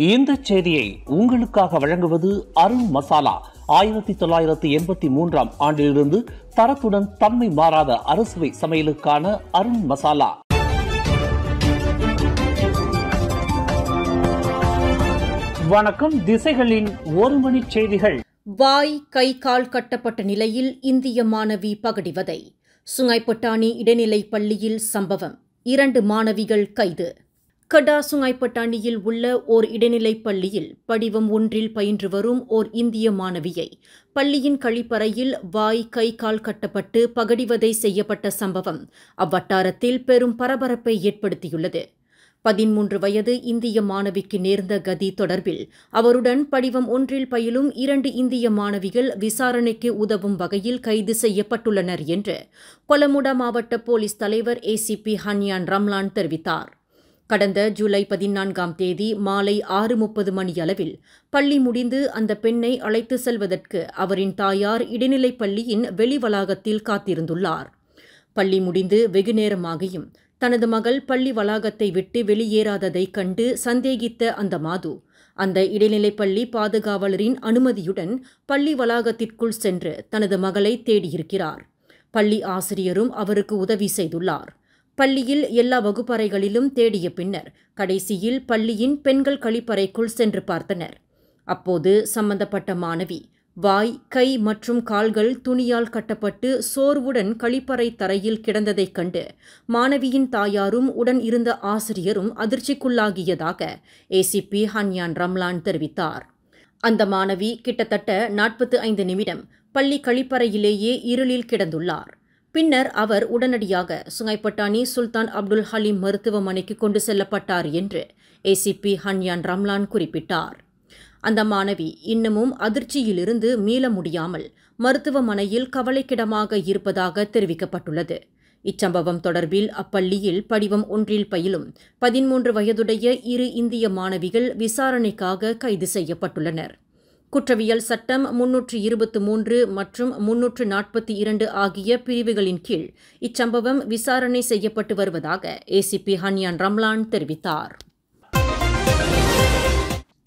இந்த செய்தியை உங்களுக்காக வழங்குவது அருண் மசாலா. 1983 ஆண்டிலிருந்து தரத்துடன் தன்மை மாறாத அறுசுவை சமையலுக்கான அருண் மசாலா. வணக்கம். திசைகளின் ஒரு மணி செய்திகள். வாய் கை கால் கட்டப்பட்ட நிலையில் இந்திய மாணவி பகடிவதை. சுங்கைப்பட்டாணி இடைநிலைப் பள்ளியில் சம்பவம். 2 மாணவிகள் கைது. கடா சுங்கைப்பட்டாணியில் உள்ள ஓர் இடைநிலைப் பள்ளியில் படிவம் 1 பயின்று வரும் ஓர் இந்திய மாணவியை பள்ளியின் கழிப்பறையில் வாய் கை கால் கட்டப்பட்டு பகடிவதை செய்யப்பட்ட சம்பவம் அவ்வட்டாரத்தில் பெரும் பரபரப்பை ஏற்படுத்தியுள்ளது. 13 வயது இந்திய மாணவிக்கு நேர்ந்த கதி தொடர்பில் அவருடன் படிவம் 1 பயிலும் 2 இந்திய மாணவிகள் விசாரணைக்கு உதவும் வகையில் கைது செய்யப்பட்டுள்ளனர் என்று கொலமுடா மாவட்ட போலீஸ் தலைவர் ACP ஹன்யான் ரம்லான் தெரிவித்தார். கடந்த ஜூலை 14ஆம் தேதி மாலை 6:30 மணியளவில் பள்ளி முடிந்து அந்த பெண்ணை அழைத்து செல்வதற்கு அவரின் தாயார் இடைநிலைப் பள்ளியின் வெளி வளாகத்தில் காத்திருந்துள்ளார். பள்ளி முடிந்து வெகுநேரமாகியும் தனது மகள் பள்ளி வளாகத்தை விட்டு வெளியேறாததைக் கண்டு சந்தேகித்த அந்த மாது அந்த இடைநிலைப் பள்ளி பாதுகாவலரின் அனுமதியுடன் பள்ளி வளாகத்திற்குள் சென்று தனது மகளை தேடியிருக்கிறார். பள்ளி ஆசிரியரும் அவருக்கு உதவி செய்துள்ளார். பள்ளியில் எல்லா வகுப்பறைகளிலும் தேடிய பின்னர் கடைசியில் பள்ளியின் பெண்கள் கழிப்பறைக்குள் சென்று பார்த்தனர். அப்போது சம்பந்தப்பட்ட மாணவி வாய் கை மற்றும் கால்கள் துணியால் கட்டப்பட்டு சோர்வுடன் கழிப்பறை தரையில் கிடந்ததைக் கண்டு மாணவியின் தாயாரும் உடன் இருந்த ஆசிரியரும் அதிர்ச்சிக்குள்ளாகியதாக ACP ஹன்யான் ரம்லான் தெரிவித்தார். அந்த மாணவி கிட்டத்தட்ட 45 நிமிடம் பள்ளி கழிப்பறையிலேயே இருளில் கிடந்துள்ளார். பின்னர் அவர் உடனடியாக சுங்கைப்பட்டாணி சுல்தான் அப்துல் ஹலீம் மருத்துவமனைக்கு கொண்டு செல்லப்பட்டார் என்று ACP ஹன்யான் ரம்லான் குறிப்பிட்டார். அந்த மாணவி இன்னமும் அதிர்ச்சியிலிருந்து மீள முடியாமல் மருத்துவமனையில் கவலைக்கிடமாக இருப்பதாக தெரிவிக்கப்பட்டுள்ளது. இச்சம்பவம் தொடர்பில் அப்பள்ளியில் படிவம் 1 பயிலும் 13 வயதுடைய 2 இந்திய மாணவிகள் விசாரணைக்காக கைது செய்யப்பட்டுள்ளனர். குற்றவியல் சட்டம் 323 மற்றும் 342 ஆகிய பிரிவுகளின் கீழ் இச்சம்பவம் விசாரணை செய்யப்பட்டு வருவதாக ACP ஹன்யான் ரம்லான் தெரிவித்தார்.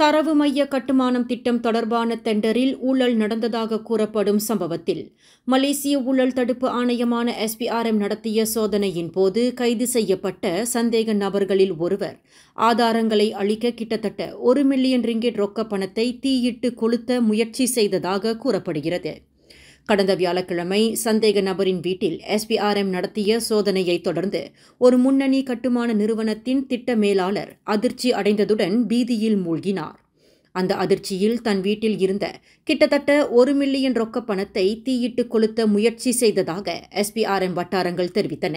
தரவு மைய கட்டுமானம் திட்டம் தொடர்பான டெண்டரில் ஊழல் நடந்ததாக கூறப்படும் சம்பவத்தில் மலேசிய ஊழல் தடுப்பு ஆணையமான SPRM நடத்திய சோதனையின் போது கைது செய்யப்பட்ட சந்தேக நபர்களில் ஒருவர் ஆதாரங்களை அளிக்க கிட்டத்தட்ட 1 மில்லியன் ரிங்கிட் ரொக்க பணத்தை தீயிட்டு கொளுத்த முயற்சி செய்ததாக கூறப்படுகிறது. கடந்த வியாழக்கிழமை சந்தேக நபரின் வீட்டில் SPRM நடத்திய சோதனையை தொடர்ந்து ஒரு முன்னணி கட்டுமான நிறுவனத்தின் திட்ட மேலாளர் அதிர்ச்சி அடைந்ததுடன் பீதியில் மூழ்கினார். அந்த அதிர்ச்சியில் தன் வீட்டில் இருந்த கிட்டத்தட்ட 1 மில்லியன் ரொக்க பணத்தை தீயிட்டு கொளுத்த முயற்சி செய்ததாக SPRM வட்டாரங்கள் தெரிவித்தன.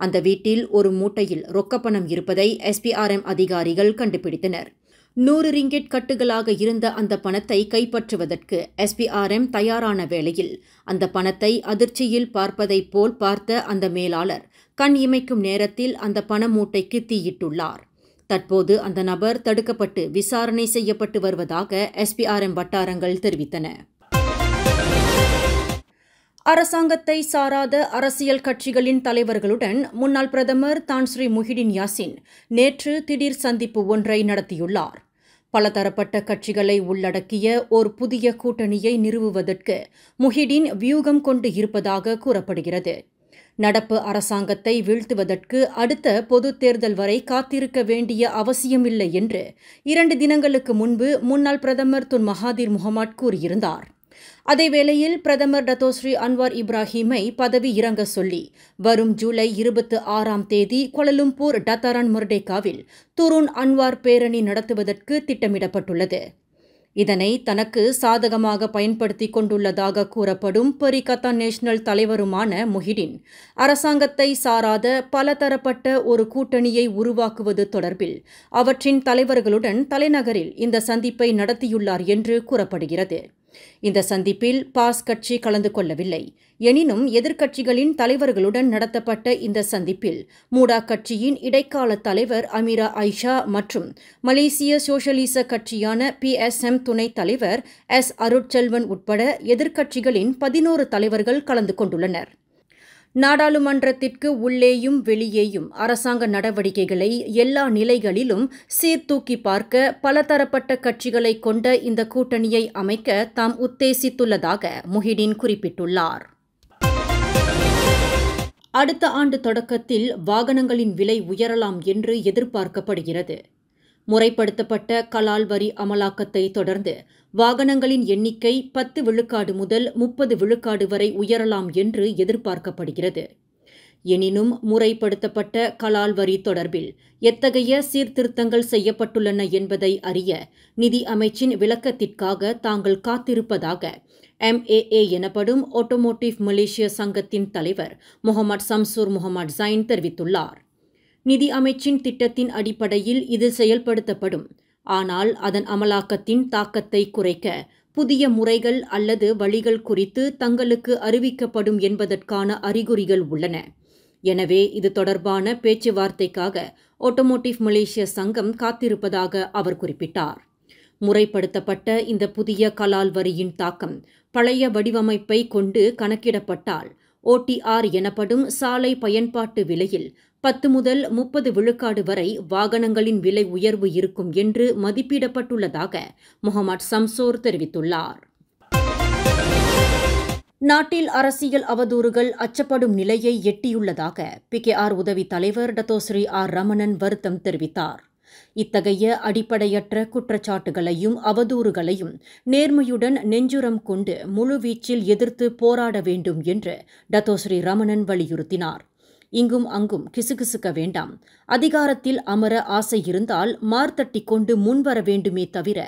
அந்த வீட்டில் ஒரு மூட்டையில் ரொக்கப்பணம் இருப்பதை SPRM அதிகாரிகள் கண்டுபிடித்தனர். 100 ரிங்கிட் கட்டுகளாக இருந்த அந்த பணத்தை கைப்பற்றுவதற்கு SPRM தயாரான வேளையில் அந்த பணத்தை அதிர்ச்சியில் பார்ப்பதைப் போல் பார்த்த அந்த மேலாளர் கண் இமைக்கும் நேரத்தில் அந்த பண மூட்டைக்கு தீயிட்டுள்ளார். தற்போது அந்த நபர் தடுக்கப்பட்டு விசாரணை செய்யப்பட்டு வருவதாக SPRM வட்டாரங்கள் தெரிவித்தன. அரசாங்கத்தை சாராத அரசியல் கட்சிகளின் தலைவர்களுடன் முன்னாள் பிரதமர் தான் ஸ்ரீ முஹிடின் யாசின் நேற்று திடீர் சந்திப்பு ஒன்றை நடத்தியுள்ளார். பலதரப்பட்ட கட்சிகளை உள்ளடக்கிய ஒரு புதிய கூட்டணியை நிறுவுவதற்கு முஹிடின் வியூகம் கொண்டு இருப்பதாக கூறப்படுகிறது. நடப்பு அரசாங்கத்தை வீழ்த்துவதற்கு அடுத்த பொதுத் தேர்தல் வரை காத்திருக்க வேண்டிய அவசியமில்லை என்று 2 தினங்களுக்கு முன்பு முன்னாள் பிரதமர் துன் மகாதீர் முகமது கூறியிருந்தார். அதேவேளையில் பிரதமர் டத்தோஸ்ரீ அன்வார் இப்ராஹிமை பதவி இறங்க சொல்லி வரும் ஜூலை 26ஆம் தேதி கோலலும்பூர் டத்தாரான் மர்டேகாவில் துருன் அன்வார் பேரணி நடத்துவதற்கு திட்டமிடப்பட்டுள்ளது. இதனை தனக்கு சாதகமாக பயன்படுத்திக் கொண்டுள்ளதாக கூறப்படும் பெரிகத்தான் நேஷனல் தலைவருமான முஹிடின் அரசாங்கத்தை சாராத பலதரப்பட்ட ஒரு கூட்டணியை உருவாக்குவது தொடர்பில் அவற்றின் தலைவர்களுடன் தலைநகரில் இந்த சந்திப்பை நடத்தியுள்ளார் என்று கூறப்படுகிறது. இந்த சந்திப்பில் பாஸ் கட்சி கலந்து கொள்ளவில்லை. எனினும் எதிர்க்கட்சிகளின் தலைவர்களுடன் நடத்தப்பட்ட இந்த சந்திப்பில் மூடா கட்சியின் இடைக்கால தலைவர் அமீரா ஐஷா மற்றும் மலேசிய சோஷலிச கட்சியான PSM துணைத் தலைவர் S. அருட்செல்வன் உட்பட எதிர்க்கட்சிகளின் 11 தலைவர்கள் கலந்து கொண்டுள்ளனர். நாடாளுமன்றத்திற்கு உள்ளேயும் வெளியேயும் அரசாங்க நடவடிக்கைகளை எல்லா நிலைகளிலும் சீர்தூக்கி பார்க்க பலதரப்பட்ட கட்சிகளை கொண்ட இந்த கூட்டணியை அமைக்க தாம் உத்தேசித்துள்ளதாக முஹிடின் குறிப்பிட்டுள்ளார். அடுத்த ஆண்டு தொடக்கத்தில் வாகனங்களின் விலை உயரலாம் என்று எதிர்பார்க்கப்படுகிறது. முறைப்படுத்தப்பட்ட கலால் வரி அமலாக்கத்தை தொடர்ந்து வாகனங்களின் எண்ணிக்கை 10 விழுக்காடு முதல் 30 விழுக்காடு வரை உயரலாம் என்று எதிர்பார்க்கப்படுகிறது. எனினும் முறைப்படுத்தப்பட்ட கலால் வரி தொடர்பில் எத்தகைய சீர்திருத்தங்கள் செய்யப்பட்டுள்ளன என்பதை அறிய நிதி அமைச்சின் விளக்கத்திற்காக தாங்கள் காத்திருப்பதாக MAA எனப்படும் ஆட்டோமோட்டிவ் மலேசிய சங்கத்தின் தலைவர் முகமது சம்சூர் முகமது ஜைன் தெரிவித்துள்ளார். நிதி அமைச்சின் திட்டத்தின் அடிப்படையில் இது செயல்படுத்தப்படும். ஆனால் அதன் அமலாக்கத்தின் தாக்கத்தை குறைக்க புதிய முறைகள் அல்லது வழிகள் குறித்து தங்களுக்கு அறிவிக்கப்படும் என்பதற்கான அறிகுறிகள் உள்ளன. எனவே இது தொடர்பான பேச்சுவார்த்தைக்காக ஆட்டோமோட்டிவ் மலேசிய சங்கம் காத்திருப்பதாக அவர் குறிப்பிட்டார். முறைப்படுத்தப்பட்ட இந்த புதிய கலால் வரியின் தாக்கம் பழைய வடிவமைப்பை கொண்டு கணக்கிடப்பட்டால் OTR எனப்படும் சாலை பயன்பாட்டு விலையில் 10 முதல் 30 விழுக்காடு வரை வாகனங்களின் விலை உயர்வு இருக்கும் என்று மதிப்பிடப்பட்டுள்ளதாக முகமது சம்சூர் தெரிவித்துள்ளார். நாட்டில் அரசியல் அவதூறுகள் அச்சப்படும் நிலையை எட்டியுள்ளதாக PKR உதவி தலைவர் டத்தோஸ்ரீ R ரமணன் வருத்தம் தெரிவித்தார். இத்தகைய அடிப்படையற்ற குற்றச்சாட்டுகளையும் அவதூறுகளையும் நேர்மையுடன் நெஞ்சுரம் கொண்டு முழுவீச்சில் எதிர்த்து போராட வேண்டும் என்று டத்தோஸ்ரீ ரமணன் வலியுறுத்தினார். இங்கும் அங்கும் கிசுகிசுக்க வேண்டாம். அதிகாரத்தில் அமர ஆசை இருந்தால் மார்த்தட்டி கொண்டு முன்வர வேண்டுமே தவிர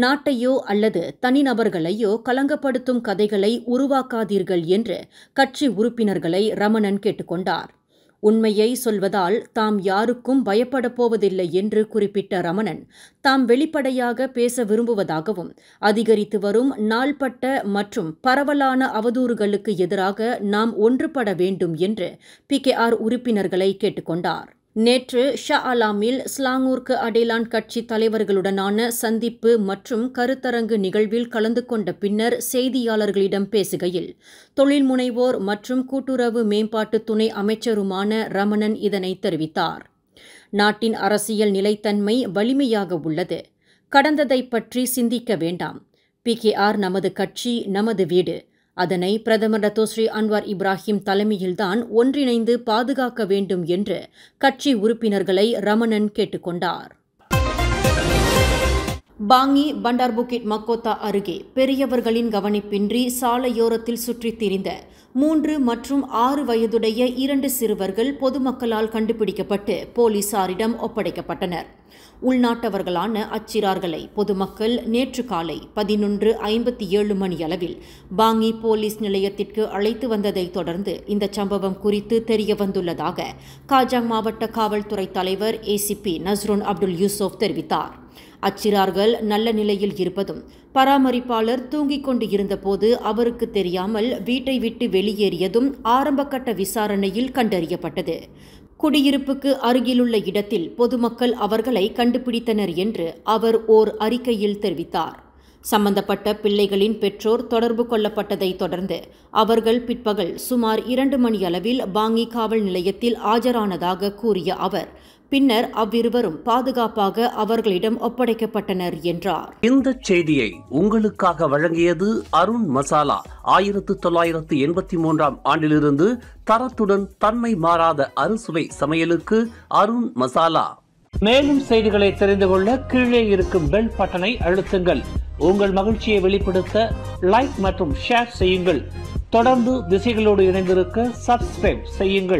நாட்டையோ அல்லது தனிநபர்களையோ கலங்கப்படுத்தும் கதைகளை உருவாக்காதீர்கள் என்று கட்சி உறுப்பினர்களை ரமணன் கேட்டுக்கொண்டார். உண்மையை சொல்வதால் தாம் யாருக்கும் பயப்படப் போவதில்லை என்று குறிப்பிட்ட ரமணன் தாம் வெளிப்படையாக பேச விரும்புவதாகவும் அதிகரித்து வரும் நாள்பட்ட மற்றும் பரவலான அவதூறுகளுக்கு எதிராக நாம் ஒன்றுபட வேண்டும் என்று PKR உறுப்பினர்களை கேட்டுக்கொண்டார். நேற்று ஷா அலாமில் ஸ்லாங்கூர்க்கு அடேலான் கட்சி தலைவர்களுடனான சந்திப்பு மற்றும் கருத்தரங்கு நிகழ்வில் கலந்து கொண்ட பின்னர் செய்தியாளர்களிடம் பேசுகையில் தொழில் முனைவோர் மற்றும் கூட்டுறவு மேம்பாட்டு துணை அமைச்சருமான ரமணன் இதனை தெரிவித்தார். நாட்டின் அரசியல் நிலைத்தன்மை வலிமையாக உள்ளது. கடந்ததை பற்றி சிந்திக்க வேண்டாம். PKR நமது கட்சி, நமது வீடு. அதனை பிரதமர் டத்தோஸ்ரீ அன்வார் இப்ராஹிம் தலைமையில்தான் ஒன்றிணைந்து பாதுகாக்க வேண்டும் என்று கட்சி உறுப்பினர்களை ரமணன் கேட்டுக்கொண்டார். பாங்கி பண்டார் புக்கிட் மக்கோத்தா அருகே பெரியவர்களின் கவனிப்பின்றி சாலையோரத்தில் சுற்றித் திரிந்த 3 மற்றும் 6 வயதுடைய 2 சிறுவர்கள் பொதுமக்களால் கண்டுபிடிக்கப்பட்டு போலீசாரிடம் ஒப்படைக்கப்பட்டனர். உள்நாட்டவர்களான அச்சிறார்களை பொதுமக்கள் நேற்று காலை 11:57 மணியளவில் பாங்கி போலீஸ் நிலையத்திற்கு அழைத்து வந்ததை தொடர்ந்து இந்த சம்பவம் குறித்து தெரியவந்துள்ளதாக காஜாங் மாவட்ட காவல்துறை தலைவர் ACP நஸ்ருன் அப்துல் யூசுப் தெரிவித்தார். அச்சிறார்கள் நல்ல நிலையில் இருப்பதும் பராமரிப்பாளர் தூங்கிக் கொண்டு இருந்தபோது அவருக்கு தெரியாமல் வீட்டை விட்டு வெளியேறியதும் ஆரம்பகட்ட விசாரணையில் கண்டறியப்பட்டது. குடியிருப்புக்கு அருகிலுள்ள இடத்தில் பொதுமக்கள் அவர்களை கண்டுபிடித்தனர் என்று அவர் ஓர் அறிக்கையில் தெரிவித்தார். சம்பந்தப்பட்ட பிள்ளைகளின் பெற்றோர் தொடர்பு கொள்ளப்பட்டதை தொடர்ந்து அவர்கள் பிற்பகல் சுமார் 2 மணியளவில் பாங்கி காவல் நிலையத்தில் ஆஜரானதாக கூறிய அவர் பின்னர் அவ்விருவரும் பாதுகாப்பாக அவர்களிடம் ஒப்படைக்கப்பட்டனர் என்றார். இந்த செய்தியை உங்களுக்காக வழங்கியது அருண் மசாலா. 1983 ஆண்டிலிருந்து தரத்துடன் தன்மை மாறாத அறுசுவை சமையலுக்கு அருண் மசாலா. மேலும் செய்திகளை தெரிந்து கொள்ள கீழே இருக்கும் பெல் பட்டனை அழுத்துங்கள். உங்கள் மகிழ்ச்சியை வெளிப்படுத்த லைக் மற்றும் ஷேர் செய்யுங்கள். தொடர்ந்து திசைகளோடு இணைந்திருக்க சப்ஸ்கிரைப் செய்யுங்கள்.